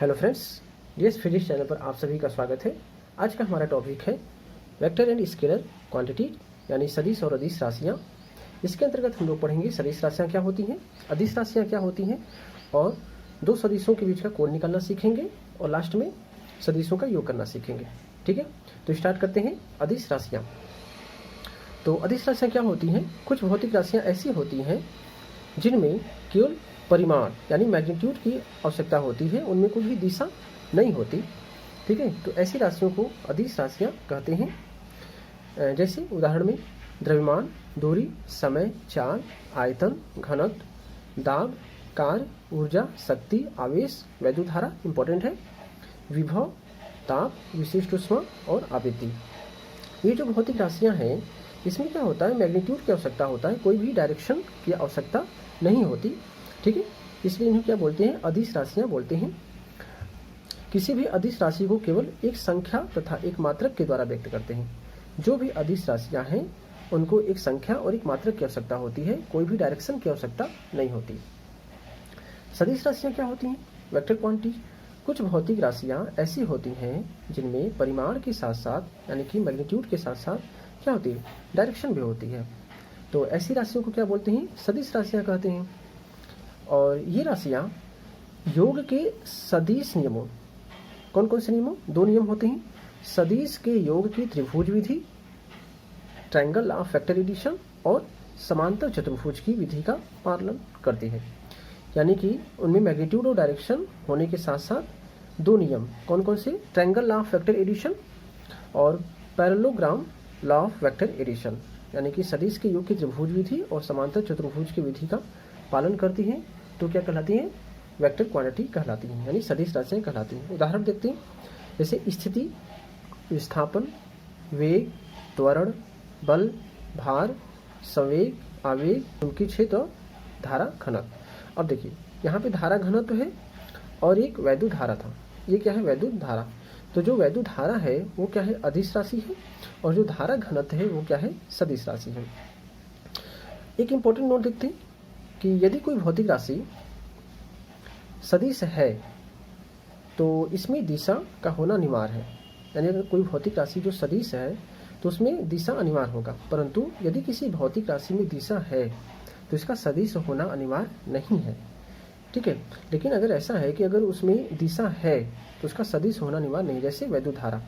Hello friends, DS physics channel पर आप सभी का स्वागत है। आज का हमारा टॉपिक है वेक्टर एंड स्केलर क्वांटिटी यानी सदिश और अदिश राशियाँ। इसके अंतर्गत हम लोग पढ़ेंगे सदिश राशियाँ क्या होती हैं, अदिश राशियाँ क्या होती हैं और दो सदिशों के बीच का कोण निकालना सीखेंगे और लास्ट में सदिशों का योग करना सीखेंगे। ठीक है, तो स्टार्ट करते हैं। अदिश राशियाँ। तो अदिश राशियाँ क्या होती हैं? कुछ भौतिक राशियाँ ऐसी होती हैं जिनमें केवल परिमाण यानी मैग्नीट्यूड की आवश्यकता होती है, उनमें कोई भी दिशा नहीं होती। ठीक है, तो ऐसी राशियों को अदिश राशियाँ कहते हैं। जैसे उदाहरण में द्रव्यमान, दूरी, समय, चाल, आयतन, घनत्व, दाब, कार्य, ऊर्जा, शक्ति, आवेश, वैद्युत धारा इंपॉर्टेंट है, विभव, ताप, विशिष्ट ऊष्मा और आवृत्ति। ये जो भौतिक राशियाँ हैं इसमें क्या होता है, मैग्नीट्यूड की आवश्यकता होता है, कोई भी डायरेक्शन की आवश्यकता नहीं होती। ठीक है, इसलिए इन्हें क्या बोलते हैं, अदिश राशियाँ बोलते हैं। किसी भी अदिश राशि को केवल एक संख्या तथा एक मात्रक के द्वारा व्यक्त करते हैं। जो भी अदिश राशियाँ हैं उनको एक संख्या और एक मात्रक की आवश्यकता होती है, कोई भी डायरेक्शन की आवश्यकता नहीं होती। सदिश राशियाँ क्या होती हैं? Vector quantity. कुछ भौतिक राशियाँ ऐसी होती हैं जिनमें परिमाण के साथ साथ यानी कि मैग्नीट्यूड के साथ साथ क्या होती है, डायरेक्शन भी होती है। तो ऐसी राशियों को क्या बोलते हैं, सदिश राशियाँ कहते हैं। और ये राशियाँ योग के सदिश नियमों, कौन कौन से नियमों? दो नियम होते हैं, सदिश के योग की त्रिभुज विधि, triangle law of vector addition, और समांतर चतुर्भुज की विधि का पालन करती है। यानी कि उनमें मैग्नीट्यूड और डायरेक्शन होने के साथ साथ दो नियम, कौन कौन से? Triangle law of vector addition और parallelogram law of vector addition. यानी कि सदिश के योग की त्रिभुज विधि और समांतर चतुर्भुज की विधि का पालन करती हैं तो क्या कहलाती हैं? वेक्टर क्वांटिटी कहलाती हैं, यानी सदिश राशियाँ कहलाती हैं। उदाहरण देखते हैं, जैसे स्थिति, विस्थापन, वेग, त्वरण, बल, भार, संवेग, आवेग, चुंबकीय क्षेत्र और धारा घनत्व। अब देखिए यहाँ पे धारा घनत्व है और एक वैद्युत धारा था। ये क्या है? वैद्युत धारा। तो जो वैद्युत धारा है वो क्या है? अदिश राशि है, और जो धारा घनत्व है वो क्या है? सदिश राशि है। एक इंपॉर्टेंट नोट देखते हैं कि यदि कोई भौतिक राशि सदिश है तो इसमें दिशा का होना अनिवार्य है। यानी अगर कोई भौतिक राशि जो सदिश है तो उसमें दिशा अनिवार्य होगा, परंतु यदि किसी भौतिक राशि में दिशा है तो इसका सदिश होना अनिवार्य नहीं है। ठीक है, लेकिन अगर ऐसा है कि अगर उसमें दिशा है तो उसका सदिश होना अनिवार्य नहीं। जैसे वैद्युत धारा,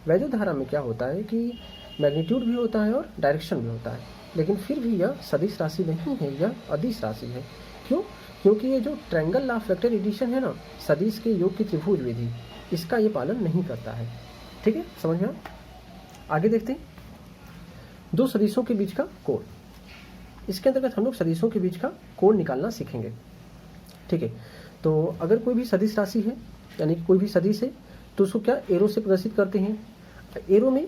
वैद्युत धारा में क्या होता है कि मैग्नीट्यूड भी होता है और डायरेक्शन भी होता है, लेकिन फिर भी यह सदिश राशि नहीं है, यह अदिश राशि है। क्यों? क्योंकि ये जो triangle law of vector addition है ना, सदिश के योग की त्रिभुज विधि, इसका ये पालन नहीं करता है। ठीक है, समझ में? आगे देखते हैं, दो सदिशों के बीच का कोण। इसके अंतर्गत हम लोग सदिशों के बीच का कोण निकालना सीखेंगे। ठीक है, तो अगर कोई भी सदिश राशि है यानी कि कोई भी सदिश है तो उसको क्या एरो से प्रदर्शित करते हैं। एरो में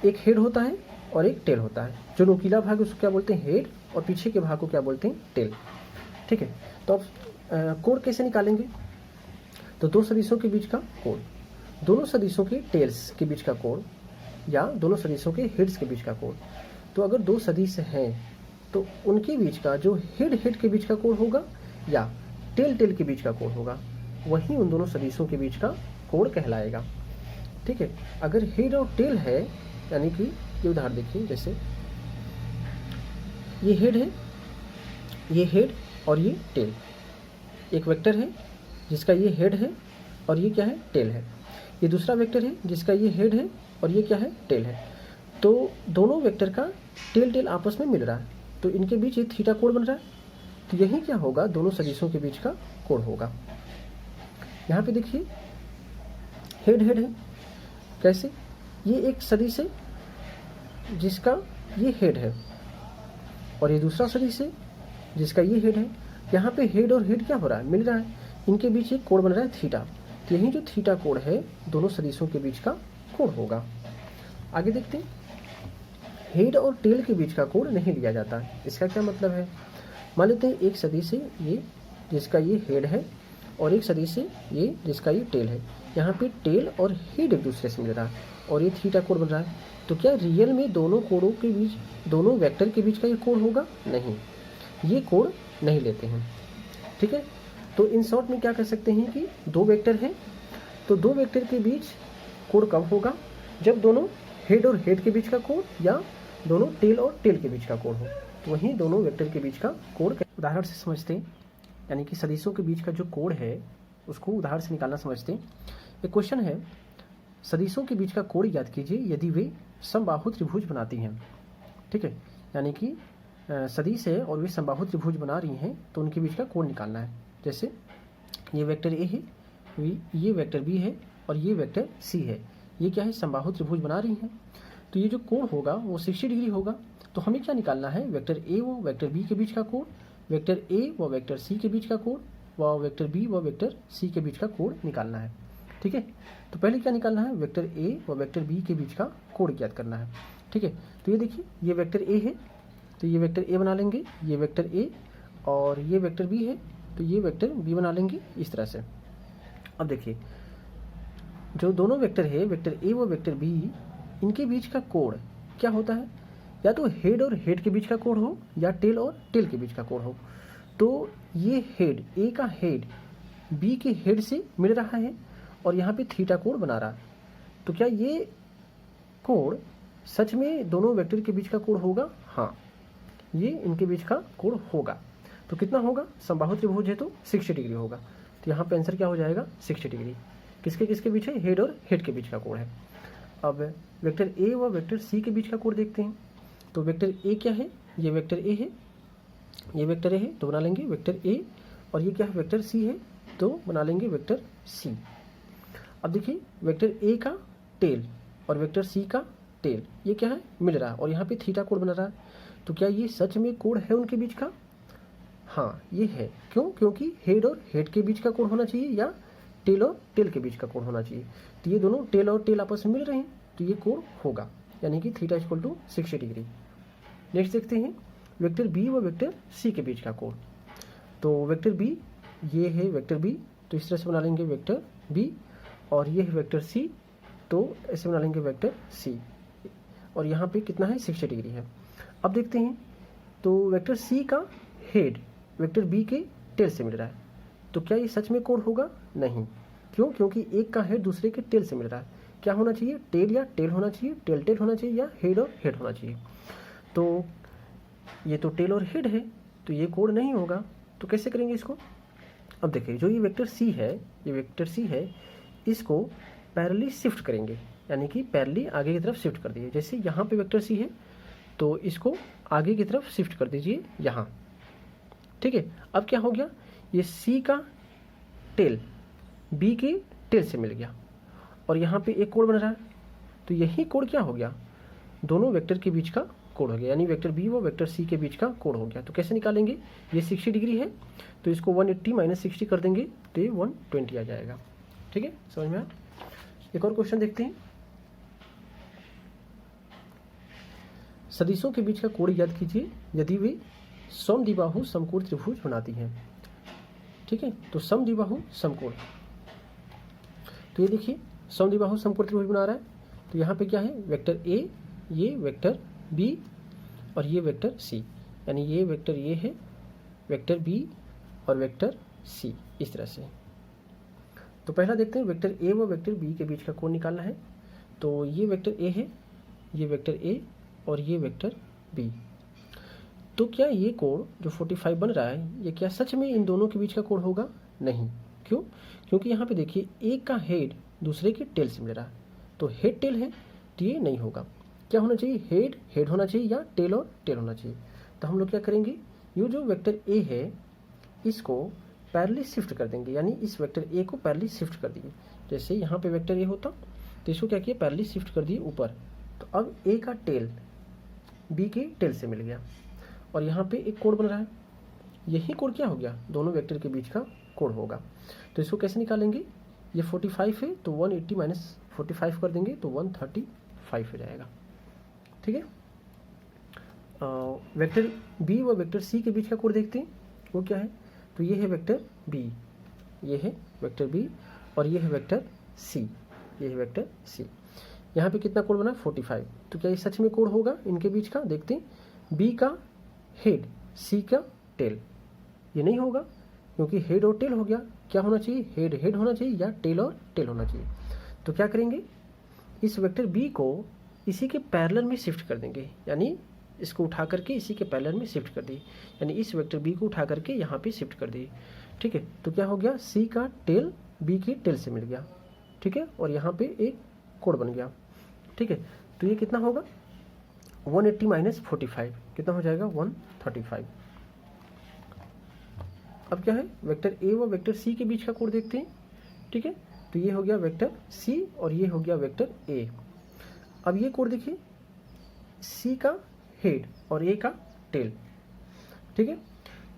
एक हेड होता है और एक टेल होता है। जो नुकीला भाग उसको क्या बोलते हैं? हेड, और पीछे के भाग को क्या बोलते हैं? टेल। ठीक है, तो अब कोण कैसे निकालेंगे? तो दो सदिशों के बीच का कोण, दोनों सदिशों के टेल्स के बीच का कोण या दोनों सदिशों के हेड्स के बीच का कोण। तो अगर दो सदिश हैं तो उनके बीच का जो हेड हेड के बीच का कोण होगा या टेल टेल के बीच का कोण होगा, वही उन दोनों सदिशों के बीच का कोण कहलाएगा। ठीक है, अगर हेड और टेल है यानी कि ये उदाहरण देखिए, जैसे ये हेड है, ये हेड और ये टेल। एक वेक्टर है जिसका ये हेड है और ये क्या है? टेल है। ये दूसरा वेक्टर है जिसका ये हेड है और ये क्या है? टेल है। तो दोनों वेक्टर का टेल टेल आपस में मिल रहा है, तो इनके बीच ये थीटा कोण बन रहा है। तो यही क्या होगा? दोनों सदिशों के बीच का कोण होगा। यहाँ पे देखिए हेड हेड है, कैसे? ये एक सदिश है जिसका ये हेड है और ये दूसरा सदिश है जिसका ये हेड है। यहाँ पे हेड और हेड क्या हो रहा है? मिल रहा है, इनके बीच एक कोण बन रहा है थीटा। तो यही जो थीटा कोण है दोनों सदिशों के बीच का कोण होगा। आगे देखते हैं, हेड और टेल के बीच का कोण नहीं लिया जाता। इसका क्या मतलब है? मान लेते हैं एक सदिश है ये जिसका ये हेड है और एक सदिश है ये जिसका ये टेल है। यहाँ पे टेल और हेड एक दूसरे से मिल रहा है और ये थीटा कोण बन रहा है। तो क्या रियल में दोनों कोणों के बीच, दोनों वेक्टर के बीच का ये कोण होगा? नहीं, ये कोण नहीं लेते हैं। ठीक है, तो इन शॉर्ट में क्या कह सकते हैं कि दो वेक्टर हैं, तो दो वेक्टर के बीच कोण कब होगा, जब दोनों हेड और हेड के बीच का कोण या दोनों टेल और टेल के बीच का कोण हो, तो वहीं दोनों वेक्टर के बीच का कोण। उदाहरण से समझते हैं, यानी कि सदिशों के बीच का जो कोण है उसको उदाहरण से निकालना समझते हैं। एक क्वेश्चन है, सदिशों के बीच का कोण ज्ञात कीजिए यदि वे समबाहु त्रिभुज बनाती हैं। ठीक है, यानी कि सदिश है और वे समबाहु त्रिभुज बना रही हैं, तो उनके बीच का कोण निकालना है। जैसे ये वेक्टर ए है, ये वेक्टर बी है और ये वेक्टर सी है, ये क्या है, समबाहु त्रिभुज बना रही हैं, तो ये जो कोण होगा वो 60 डिग्री होगा। तो हमें क्या निकालना है, वेक्टर ए व वेक्टर बी के बीच का कोण, वेक्टर ए व वेक्टर सी के बीच का कोण व वेक्टर बी व वेक्टर सी के बीच का कोण निकालना है। ठीक है, तो पहले क्या निकालना है, वेक्टर ए व वेक्टर बी के बीच का कोण ज्ञात करना है। ठीक है, तो ये देखिए ये वेक्टर ए है, तो ये वेक्टर ए बना लेंगे, ये वेक्टर ए, और ये वेक्टर बी है तो ये वेक्टर बी बना लेंगे इस तरह से। अब देखिए जो दोनों वेक्टर है, वेक्टर ए व वेक्टर बी, इनके बीच का कोण क्या होता है, या तो हेड और हेड के बीच का कोण हो या टेल और टेल के बीच का कोण हो। तो ये हेड, ए का हेड बी के हेड से मिल रहा है और यहाँ पे थीटा कोण बना रहा है, तो क्या ये कोण सच में दोनों वेक्टर के बीच का कोण होगा? हाँ, ये इनके बीच का कोण होगा। तो कितना होगा, समबाहु त्रिभुज है तो 60 डिग्री होगा, तो यहाँ पे आंसर क्या हो जाएगा, 60 डिग्री। किसके किसके बीच है, हेड और हेड के बीच का कोण है। अब वेक्टर ए व वेक्टर सी के बीच का कोण देखते हैं। तो वेक्टर ए क्या है, ये वेक्टर ए है, ये वेक्टर ए है तो बना लेंगे वेक्टर ए, और ये क्या है, वेक्टर सी है तो बना लेंगे वेक्टर सी। अब देखिए वेक्टर ए का टेल और वेक्टर सी का टेल, ये क्या है, मिल रहा है और यहाँ पे थीटा कोण बना रहा है, तो क्या ये सच में कोण है उनके बीच का? हाँ ये है। क्यों? क्योंकि हेड और हेड के बीच का कोण होना चाहिए या टेल और टेल के बीच का कोण होना चाहिए, तो ये दोनों टेल और टेल आपस में मिल रहे हैं तो ये कोण होगा, यानी कि theta equal to 60 degree. Next देखते हैं वेक्टर बी व वेक्टर सी के बीच का कोण। तो वेक्टर बी, ये है वेक्टर बी, तो इस तरह से बना लेंगे वेक्टर बी, और ये है वेक्टर सी, तो ऐसे बना लेंगे वेक्टर सी, और यहाँ पे कितना है, 60 डिग्री है। अब देखते हैं, तो वेक्टर सी का हेड वेक्टर बी के टेल से मिल रहा है, तो क्या ये सच में कोण होगा? नहीं। क्यों? क्योंकि एक का हेड दूसरे के टेल से मिल रहा है। क्या होना चाहिए, टेल या टेल होना चाहिए, टेल टेल होना चाहिए या हेड और हेड होना चाहिए। तो ये तो टेल और हेड है तो ये कोण नहीं होगा, तो कैसे करेंगे इसको? अब देखिए जो ये वेक्टर सी है, ये वेक्टर सी है, इसको पैरेलली शिफ्ट करेंगे, यानी कि पैरेलली आगे की तरफ शिफ्ट कर दीजिए। जैसे यहाँ पे वेक्टर सी है तो इसको आगे की तरफ शिफ्ट कर दीजिए यहाँ। ठीक है, अब क्या हो गया, ये सी का टेल बी के टेल से मिल गया और यहाँ पे एक कोण बन रहा है, तो यही कोण क्या हो गया, दोनों वेक्टर के बीच का कोण हो गया, यानी वेक्टर बी व वेक्टर सी के बीच का कोण हो गया। तो कैसे निकालेंगे, ये 60 डिग्री है तो इसको 180 माइनस 60 कर देंगे तो ये 120 आ जाएगा। ठीक है, समझ में आया? एक और क्वेश्चन देखते हैं, सदिशों के बीच का कोण याद कीजिए यदि वे समद्विबाहु समकोण त्रिभुज बनाती हैं। ठीक है, तो समद्विबाहु समकोण, तो ये देखिए समद्विबाहु समकोण त्रिभुज बना रहा है, तो यहाँ पे क्या है, वेक्टर ए, ये वेक्टर बी और ये वेक्टर सी, यानी ये वेक्टर ये है, वेक्टर बी और वेक्टर सी, इस तरह से। तो पहला देखते हैं वेक्टर ए व वेक्टर बी के बीच का कोण निकालना है। तो ये वेक्टर ए है, ये वेक्टर ए और ये वेक्टर बी, तो क्या ये कोण जो 45 बन रहा है, ये क्या सच में इन दोनों के बीच का कोण होगा? नहीं। क्यों? क्योंकि यहाँ पे देखिए एक का हेड दूसरे के टेल से मिल रहा है, तो हेड टेल है तो ये नहीं होगा। क्या होना चाहिए, हेड हेड होना चाहिए या टेल और टेल होना चाहिए। तो हम लोग क्या करेंगे, ये जो वेक्टर ए है इसको पैरेलली शिफ्ट कर देंगे, यानी इस वेक्टर ए को पैरेलली शिफ्ट कर दिए। जैसे यहाँ पे वेक्टर ए होता तो इसको क्या किया, पैरेलली शिफ्ट कर दिए ऊपर, तो अब ए का टेल बी के टेल से मिल गया और यहाँ पे एक कोण बन रहा है, यही कोण क्या हो गया, दोनों वेक्टर के बीच का कोण होगा। तो इसको कैसे निकालेंगे, ये 45 है तो 180 माइनस 45 कर देंगे तो 135 हो जाएगा। ठीक है, वेक्टर बी व वेक्टर सी के बीच का कोण देखते हैं, वो क्या है, तो ये है वेक्टर बी, ये है वेक्टर बी और ये है वेक्टर सी, ये है वेक्टर सी। यहाँ पे कितना कोण बना, 45, तो क्या ये सच में कोण होगा इनके बीच का? देखते हैं, बी का हेड सी का टेल, ये नहीं होगा क्योंकि हेड और टेल हो गया, क्या होना चाहिए, हेड हेड होना चाहिए या टेल और टेल होना चाहिए। तो क्या करेंगे, इस वेक्टर बी को इसी के पैरेलल में शिफ्ट कर देंगे, यानी इसको उठा करके इसी के पैरेलल में शिफ्ट कर दी, यानी इस वेक्टर बी को उठा करके यहाँ पे शिफ्ट कर दी। ठीक है, तो क्या हो गया, सी का टेल बी के टेल से मिल गया। ठीक है, और यहाँ पे एक कोड बन गया। ठीक है, तो ये कितना होगा, 180 माइनस 45 कितना हो जाएगा, 135। अब क्या है, वेक्टर ए व वेक्टर सी के बीच का कोड देखते हैं। ठीक है, तो ये हो गया वेक्टर सी और ये हो गया वेक्टर ए। अब ये कोड देखिए, सी का हेड और ए का टेल। ठीक है,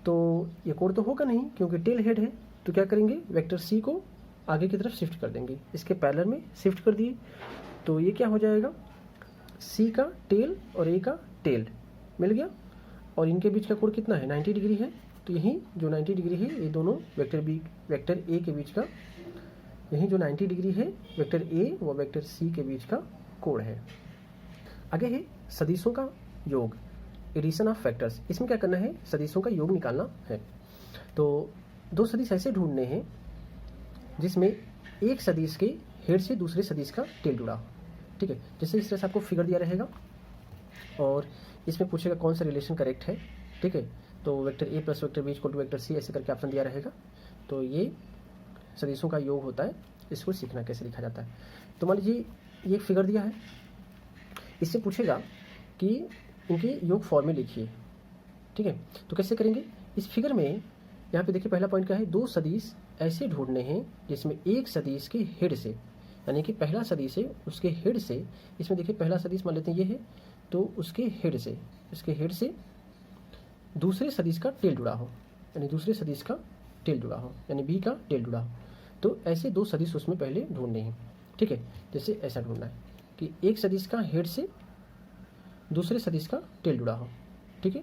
तो ये कोड तो होगा नहीं क्योंकि टेल हेड है, तो क्या करेंगे, वेक्टर सी को आगे की तरफ शिफ्ट कर देंगे, इसके पैरेलल में शिफ्ट कर दिए। तो ये क्या हो जाएगा, सी का टेल और ए का टेल मिल गया, और इनके बीच का कोण कितना है, 90 डिग्री है। तो यही जो 90 डिग्री है, ये दोनों वेक्टर बी वेक्टर ए के बीच का, यही जो 90 डिग्री है वेक्टर ए व वेक्टर सी के बीच का कोण है। आगे है सदिशों का योग, एडिशन ऑफ फैक्टर्स। इसमें क्या करना है, सदिशों का योग निकालना है। तो दो सदिश ऐसे ढूंढने हैं जिसमें एक सदिश के हेड से दूसरे सदिश का टेल जुड़ा हो। ठीक है, जैसे इस तरह से आपको फिगर दिया रहेगा और इसमें पूछेगा कौन सा रिलेशन करेक्ट है। ठीक है, तो vector A plus vector B equal to vector C ऐसे करके ऑप्शन दिया रहेगा। तो ये सदिशों का योग होता है, इसको सीखना कैसे लिखा जाता है। तो मान लीजिए ये फिगर दिया है, इससे पूछेगा कि इनके योग फॉर्म में लिखिए। ठीक है, तो कैसे करेंगे, इस फिगर में यहाँ पे देखिए पहला पॉइंट क्या है, दो सदिश ऐसे ढूंढने हैं जिसमें एक सदिश के हेड से, यानी कि पहला सदिश है उसके हेड से, इसमें देखिए पहला सदिश मान लेते हैं ये है, तो उसके हेड से दूसरे सदिश का टेल जुड़ा हो, यानी दूसरे सदिश का टेल जुड़ा हो, यानी बी का टेल जुड़ा हो। तो ऐसे दो सदिश उसमें पहले ढूंढने हैं। ठीक है, जैसे ऐसा ढूंढना है कि एक सदिश का हेड से दूसरे सदिश का टेल जुड़ा हो। ठीक है,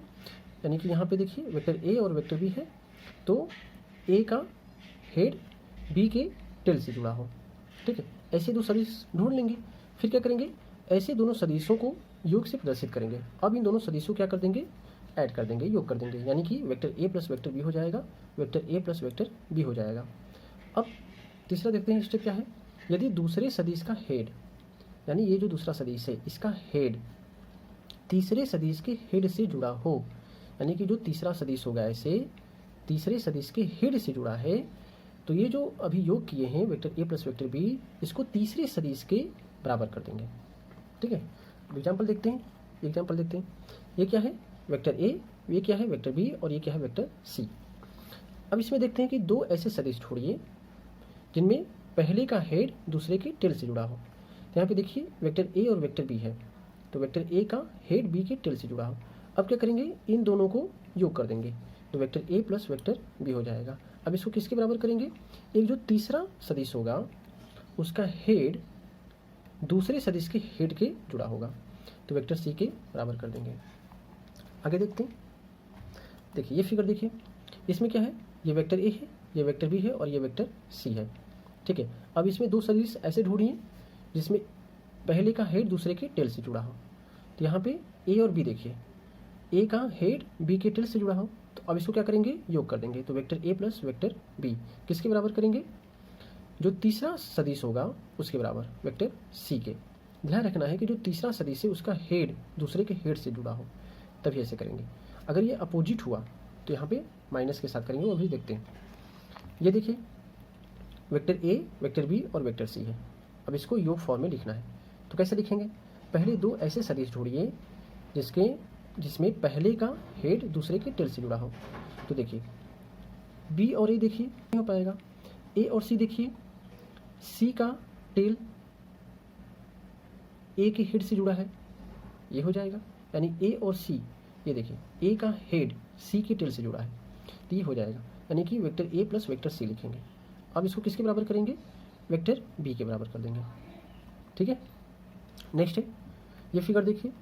यानी कि यहाँ पे देखिए वेक्टर ए और वेक्टर बी है, तो ए का हेड बी के टेल से जुड़ा हो। ठीक है, ऐसे दो सदिश ढूंढ लेंगे। फिर क्या करेंगे, ऐसे दोनों सदिशों को योग से प्रदर्शित करेंगे। अब इन दोनों सदिशों क्या कर देंगे, ऐड कर देंगे, योग कर देंगे, यानी कि vector A plus vector B हो जाएगा, vector A plus vector B हो जाएगा। अब तीसरा देखते हैं स्टेप क्या है, यदि दूसरे सदिश का हेड, यानी ये जो दूसरा सदिश है इसका हेड तीसरे सदिश के हेड से जुड़ा हो, यानी कि जो तीसरा सदिश होगा ऐसे तीसरे सदिश के हेड से जुड़ा है, तो ये जो अभी योग किए हैं vector A plus vector B, इसको तीसरे सदिश के बराबर कर देंगे। ठीक है, एग्जाम्पल देखते हैं, ये क्या है वेक्टर ए, ये क्या है वेक्टर बी और ये क्या है वेक्टर सी। अब इसमें देखते हैं कि दो ऐसे सदिश ढूंढिए जिनमें पहले का हेड दूसरे के टेल से जुड़ा हो। तो यहाँ पे देखिए वेक्टर ए और वेक्टर बी है, तो वेक्टर ए का हेड बी के टेल से जुड़ा हो। अब क्या करेंगे, इन दोनों को योग कर देंगे, तो vector A plus vector B हो जाएगा। अब इसको किसके बराबर करेंगे, एक जो तीसरा सदिश होगा उसका हेड दूसरे सदिश के हेड के जुड़ा होगा, तो वेक्टर सी के बराबर कर देंगे। आगे देखते हैं, देखिए ये फिगर देखिए, इसमें क्या है, ये वेक्टर ए है, ये वेक्टर बी है और ये वेक्टर सी है। ठीक है, अब इसमें दो सदिश ऐसे ढूंढिए जिसमें पहले का हेड दूसरे के टेल से जुड़ा हो। तो यहाँ पे ए और बी देखिए, ए का हेड बी के टेल से जुड़ा हो, तो अब इसको क्या करेंगे, योग कर देंगे, तो vector A plus vector B किसके बराबर करेंगे, जो तीसरा सदिश होगा उसके बराबर, वेक्टर सी के। ध्यान रखना है कि जो तीसरा सदिश है उसका हेड दूसरे के हेड से जुड़ा हो, तभी ऐसे करेंगे। अगर ये अपोजिट हुआ तो यहाँ पे माइनस के साथ करेंगे, वो भी देखते हैं। ये देखिए वेक्टर ए, वेक्टर बी और वेक्टर सी है। अब इसको योग फॉर्म में लिखना है, तो कैसे लिखेंगे, पहले दो ऐसे सदिश ढूंढिए जिसमें पहले का हेड दूसरे के टेल से जुड़ा हो। तो देखिए बी और ए देखिए नहीं हो पाएगा, ए और सी देखिए, सी का टेल ए के हेड से जुड़ा है, ये हो जाएगा, यानी ए और सी, ये देखिए ए का हेड सी के टेल से जुड़ा है, तो ये हो जाएगा, यानी कि vector A plus vector C लिखेंगे। अब इसको किसके बराबर करेंगे, वेक्टर बी के बराबर कर देंगे। ठीक है, नेक्स्ट है ये फिगर देखिए।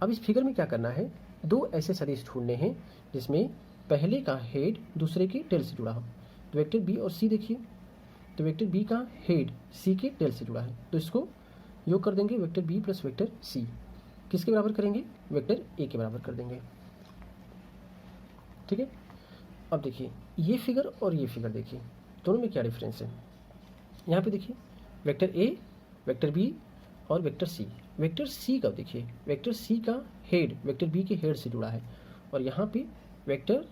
अब इस फिगर में क्या करना है, दो ऐसे सदिश ढूंढने हैं जिसमें पहले का हेड दूसरे के टेल से जुड़ा हो। तो वेक्टर बी और सी देखिए, तो वेक्टर बी का हेड सी के टेल से जुड़ा है, तो इसको योग कर देंगे, vector B plus vector C किसके बराबर करेंगे, वेक्टर ए के बराबर कर देंगे। ठीक है, अब देखिए ये फिगर और ये फिगर देखिए, दोनों में क्या डिफरेंस है। यहाँ पे देखिए वेक्टर ए, वेक्टर बी और वेक्टर सी। वेक्टर सी का देखिए, वेक्टर सी का हेड वेक्टर बी के हेड से जुड़ा है, और यहाँ पे वेक्टर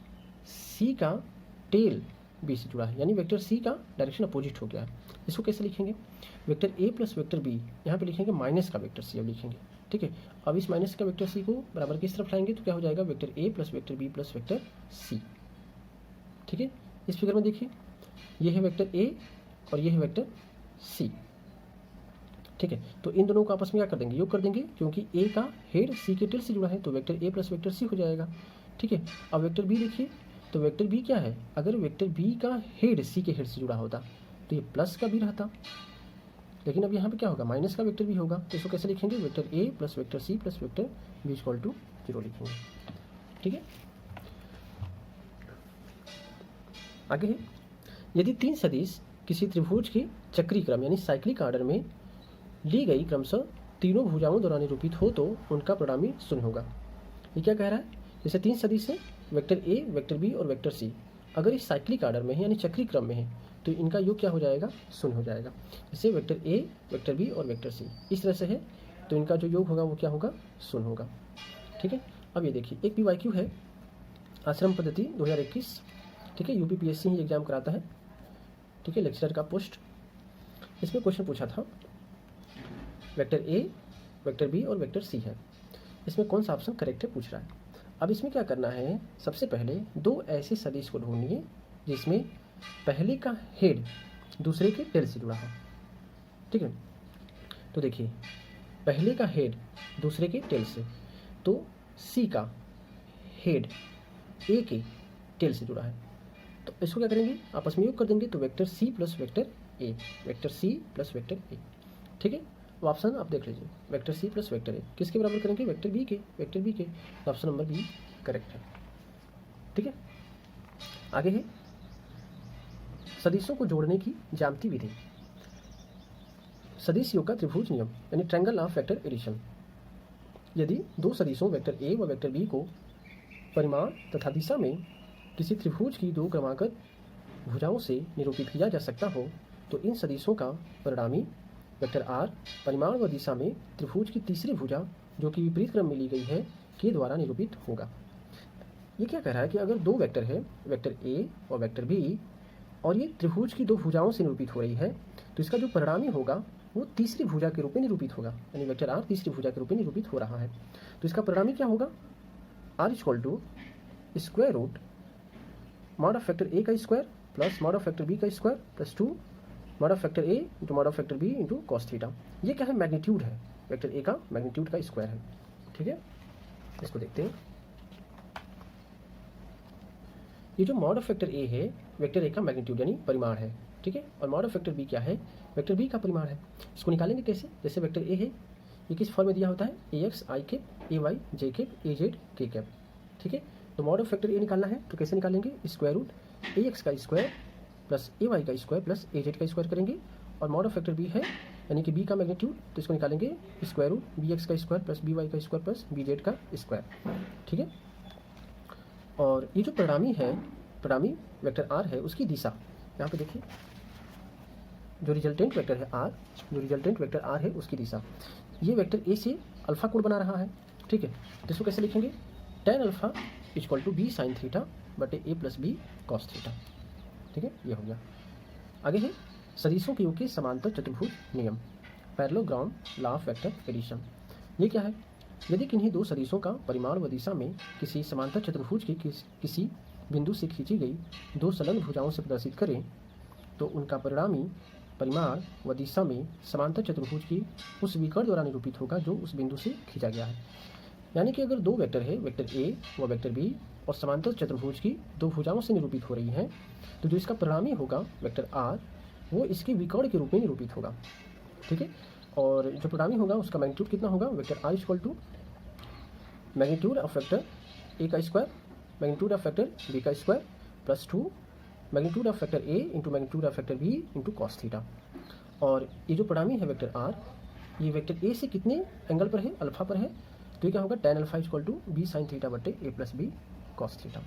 सी का टेल बी से जुड़ा है, यानी वेक्टर सी का डायरेक्शन अपोजिट हो गया है। इसको कैसे लिखेंगे, vector A plus vector B, यहाँ पे लिखेंगे माइनस का वेक्टर सी अब लिखेंगे, ठीक है। अब इस माइनस का वेक्टर सी को बराबर किस तरफ लाएंगे तो क्या हो जाएगा, vector A plus vector B plus vector C, ठीक है। इस फिगर में देखिए ये है वेक्टर ए और ये है वेक्टर सी, ठीक है। तो इन दोनों को आपस में क्या कर देंगे, योग कर देंगे, क्योंकि ए का हेड सी के टेल से जुड़ा है, तो vector A plus vector C हो जाएगा, ठीक है। अब वेक्टर बी देखिए, तो वेक्टर बी क्या है, अगर वेक्टर बी का हेड सी के हेड से जुड़ा होता तो ये प्लस का भी रहता, लेकिन अब यहाँ पे क्या होगा, माइनस का वेक्टर भी होगा। तो इसको कैसे लिखेंगे, vector A plus vector C plus vector B equal to 0 लिखेंगे, ठीक है। आगे है, यदि 3 सदिश किसी त्रिभुज के चक्रीय क्रम यानी साइक्लिक ऑर्डर में ली गई क्रमशः तीनों भुजाओं द्वारा निरूपित हो तो उनका परिणामी शून्य होगा। ये क्या कह रहा है, जैसे 3 सदिश है, वेक्टर ए, वेक्टर बी और वेक्टर सी, अगर इस साइक्लिक ऑर्डर में है यानी चक्रीय क्रम में है तो इनका योग क्या हो जाएगा, शून्य हो जाएगा। जैसे वेक्टर ए, वेक्टर बी और वेक्टर सी इस तरह से है तो इनका जो योग होगा वो क्या होगा, शून्य होगा, ठीक है। अब ये देखिए एक PYQ है, आश्रम पद्धति 2021, ठीक है, UPPSC ही एग्जाम कराता है, ठीक है, लेक्चरर का पोस्ट। इसमें क्वेश्चन पूछा था वेक्टर ए, वेक्टर बी और वेक्टर सी है, इसमें कौन सा ऑप्शन करेक्ट है पूछ रहा है। अब इसमें क्या करना है, सबसे पहले 2 ऐसे सदिश को ढूंढिए जिसमें पहले का हेड दूसरे के टेल से जुड़ा हो, ठीक है। तो देखिए पहले का हेड दूसरे के टेल से, तो सी का हेड ए के टेल से जुड़ा है, तो इसको क्या करेंगे, आपस में योग कर देंगे, तो vector C plus vector A, vector C plus vector A, ठीक है। तो ऑप्शन आप देख लीजिए, vector C plus vector A किसके बराबर करेंगे, वेक्टर बी के, वेक्टर बी के, तो ऑप्शन नंबर बी करेक्ट है, ठीक है। आगे है सदिशों को जोड़ने की ज्यामिति विधि, सदिश योग का त्रिभुज नियम यानी ट्रायंगल ऑफ वेक्टर एडिशन। यदि 2 सदिशों वेक्टर ए व वेक्टर बी को परिमाण तथा दिशा में किसी त्रिभुज की 2 क्रमागत भुजाओं से निरूपित किया जा सकता हो तो इन सदिशों का परिणामी वेक्टर आर परिमाण व दिशा में त्रिभुज की तीसरी भुजा जो कि विपरीत क्रम में ली गई है के द्वारा निरूपित होगा। ये क्या कह रहा है कि अगर 2 वेक्टर है, वेक्टर ए और वेक्टर बी, और ये त्रिभुज की 2 भुजाओं से निरूपित हो रही है तो इसका जो परिणामी होगा वो तीसरी भुजा के रूप में निरूपित होगा, यानी वेक्टर आर तीसरी भुजा के रूप में निरूपित हो रहा है। तो इसका परिणामी क्या होगा, R equal to square root mod of vector A का square plus mod of vector B का square plus 2 mod of vector A into mod of vector B into cos theta. ये क्या है, मैग्नीट्यूड है, वेक्टर ए का magnitude का square है, ठीक है। इसको देखते हैं, ये जो मॉड ऑफ वेक्टर ए है वेक्टर ए का मैग्नीट्यूड यानी परिमाण है, ठीक है, और मॉड ऑफ वेक्टर बी क्या है, वेक्टर बी का परिमाण है। इसको निकालेंगे कैसे, जैसे वेक्टर ए है ये किस फॉर्म में दिया होता है, A X I cap A Y J cap A Z K cap, ठीक है। तो मॉड ऑफ वेक्टर ए निकालना है तो कैसे निकालेंगे, स्क्वायर रूट ए एक्स का स्क्वायर प्लस ए वाई का स्क्वायर प्लस ए जेड का स्क्वायर करेंगे, और मॉड ऑफ वेक्टर बी है यानी कि बी का मैग्नीट्यूड, तो इसको निकालेंगे स्क्वायर रूट बी एक्स का स्क्वायर प्लस बी वाई का स्क्वायर प्लस बी जेड का स्क्वायर, ठीक है। और ये जो परिणामी है, परिणामी वेक्टर आर है उसकी दिशा, यहाँ पे देखिए जो रिजल्टेंट वेक्टर है आर, जो रिजल्टेंट वेक्टर आर है उसकी दिशा, ये वेक्टर ए से अल्फा कोण बना रहा है, ठीक है। तो इसको कैसे लिखेंगे, tan alpha equal to B sine theta बटे A plus B cos theta, ठीक है, ये हो गया। आगे है सदिशों के योग के समांतर चतुर्भुज नियम, parallelogram law of vector addition. ये क्या है, यदि किन्हीं 2 सदिशों का परिमाण व दिशा में किसी समांतर चतुर्भुज की किसी बिंदु से खींची गई 2 संलग्न भुजाओं से प्रदर्शित करें तो उनका परिणामी परिमाण व दिशा में समांतर चतुर्भुज की उस विकर्ण द्वारा निरूपित होगा जो उस बिंदु से खींचा गया है। यानी कि अगर 2 वेक्टर है, वेक्टर ए व वेक्टर बी, और समांतर चतुर्भुज की 2 भुजाओं से निरूपित हो रही हैं तो जो इसका परिणामी होगा वेक्टर आर वो इसके विकर्ण के रूप में निरूपित होगा, ठीक है। और जो परिणामी होगा उसका मैग्नीट्यूड कितना होगा, vector R equal to magnitude of vector A का square magnitude of vector B का square plus 2 magnitude of vector A into magnitude of vector B into cos theta. और ये जो परिणामी है वेक्टर आर, ये वेक्टर ए से कितने एंगल पर है, अल्फा पर है, तो ये क्या होगा, tan alpha equal to B sine theta बटे A plus B cos theta,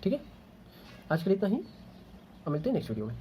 ठीक है। आज के लिए इतना ही, अब मिलते हैं नेक्स्ट वीडियो में।